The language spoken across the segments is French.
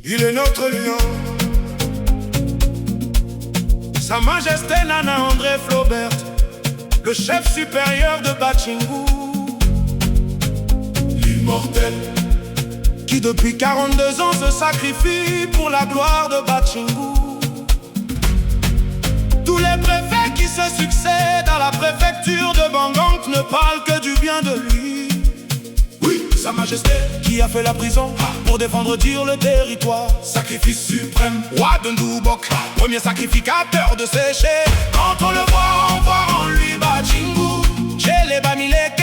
Il est notre lion. Sa Majesté Nana André Flaubert, le chef supérieur de Bachingou, l'immortel, qui depuis 42 ans se sacrifie pour la gloire de Bachingou. Tous les préfets qui se succèdent à la préfecture de Bangang ne parlent que du bien de lui. Oui, Sa Majesté, qui a fait la prison pour défendre dire le territoire. Sacrifice suprême, roi de Ndoubok, premier sacrificateur de séché. Quand on le voit, on voit en lui Bachingou. Chez les Bamileke,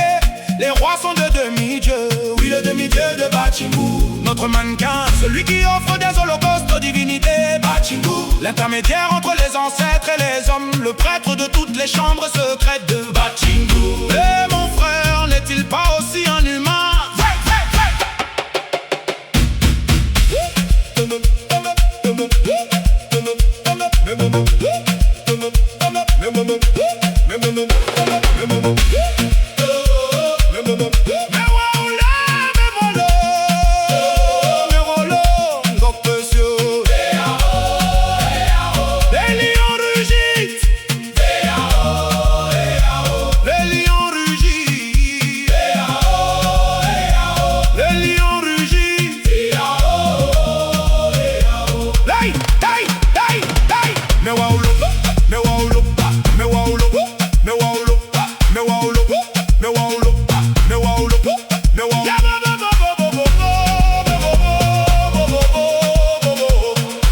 les rois sont de demi-dieux. Oui, le demi-dieu de Bachingou. Notre mannequin, celui qui offre des holocaustes aux divinités. Bachingou, l'intermédiaire entre les ancêtres et les hommes, le prêtre de toutes les chambres secrètes de Bachingou. Et mon frère, n'est-il pas aussi un humain?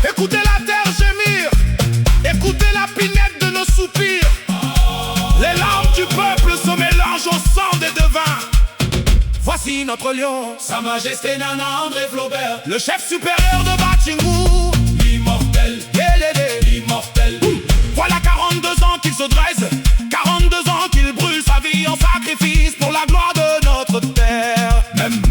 Écoutez la terre gémir, écoutez la pinette de nos soupirs. Les larmes du peuple se mélangent au sang des devins. Voici notre lion, Sa Majesté Nana André Flaubert, le chef supérieur de Bachingou, l'immortel, l'immortel. Voilà 42 ans qu'il se dresse, 42 ans qu'il brûle sa vie en sacrifice pour la gloire de notre terre.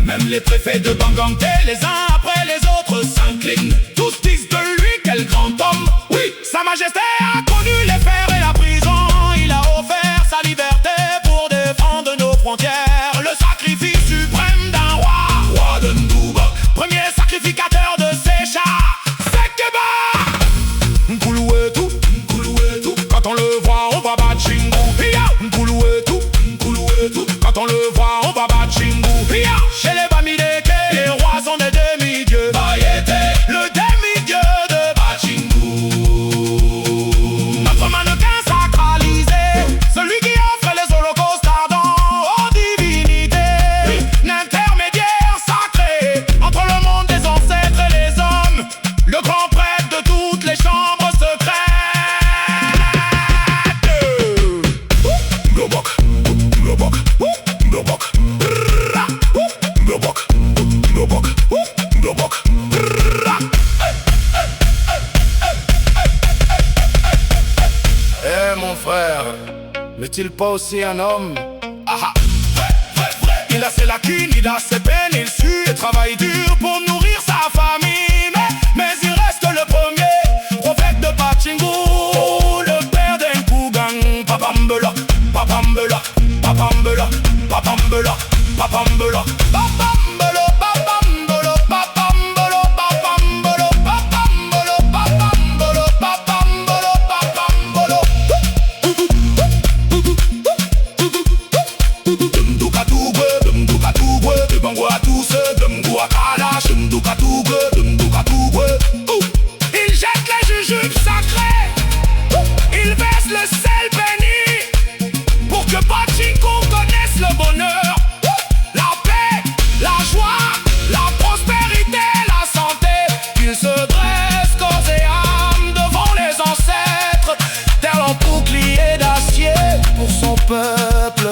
Même les préfets de Bangang, les uns après les autres s'inclinent. Tous disent de lui quel grand homme. Oui, Sa Majesté a connu les fers et la prison. Il a offert sa liberté pour défendre nos frontières. Le sacrifice suprême d'un roi, roi de Ndoubok, premier sacrificateur de Sécha. Sekeba Nkoulouetou, Nkoulouetou. Quand on le voit, on va Bachingou. Nkoulouetou, Nkoulouetou. Quand on le voit, on va Bachingou. Chez les Bamileke, les rois sont des demi-dieux. Le demi-dieu de Bachingou. Notre mannequin sacralisé, celui qui offre les holocaustes ardents aux divinités. L'intermédiaire sacré entre le monde des ancêtres et les hommes, le grand prêtre de toutes les chambres secrètes. Ndoubok, Ndoubok, Ndoubok. Ndoubok, Ndoubok, Ndoubok. Eh mon frère, n'est-il pas aussi un homme? Il a ses lacunes, il a ses peines, il sue et travaille dur pour nourrir sa famille. Mais il reste le premier prophète de Bachingou, le père d'Nkougang. Papambela, Papambela, Papambela, Papambela, Papambela, Papambela, Papambela, Papambela, Papambela, Papambela, Papambela, Papambela, Papambela. Dumdoukadougwe, Dumdoukadougwe, Dumdoukadougwe, à tous, Dumdoukadougwe, Kalash, Dumdoukadougwe, Dumdoukadougwe. Il jette les jujubes sacrés, il verse le sel béni, pour que Bachingou connaisse le bonheur, la paix, la joie, la prospérité, la santé. Il se dresse corps et âme devant les ancêtres, tel un bouclier d'acier pour son peuple.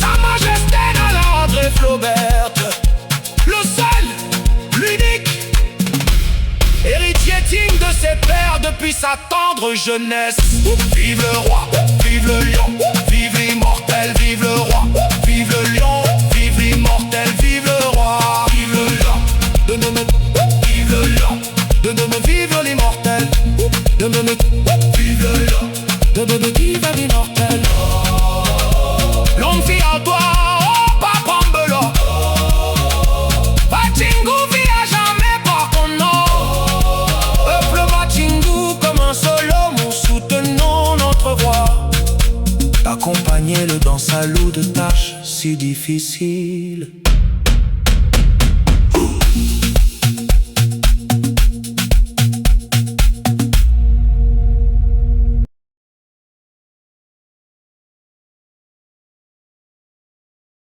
Sa Majesté Nana André Flaubert, le seul, l'unique, héritier digne de ses pères depuis sa tendre jeunesse. Vive le roi, vive le lion, vive l'immortel, vive le roi, vive le lion, vive l'immortel, vive le roi, vive le lion, vive le lion, vive l'immortel, vive le lion, vive l'immortel. Longue vie à toi, oh Papambela. Bachingou vit à jamais pas. dans sa lourde tâche si difficile.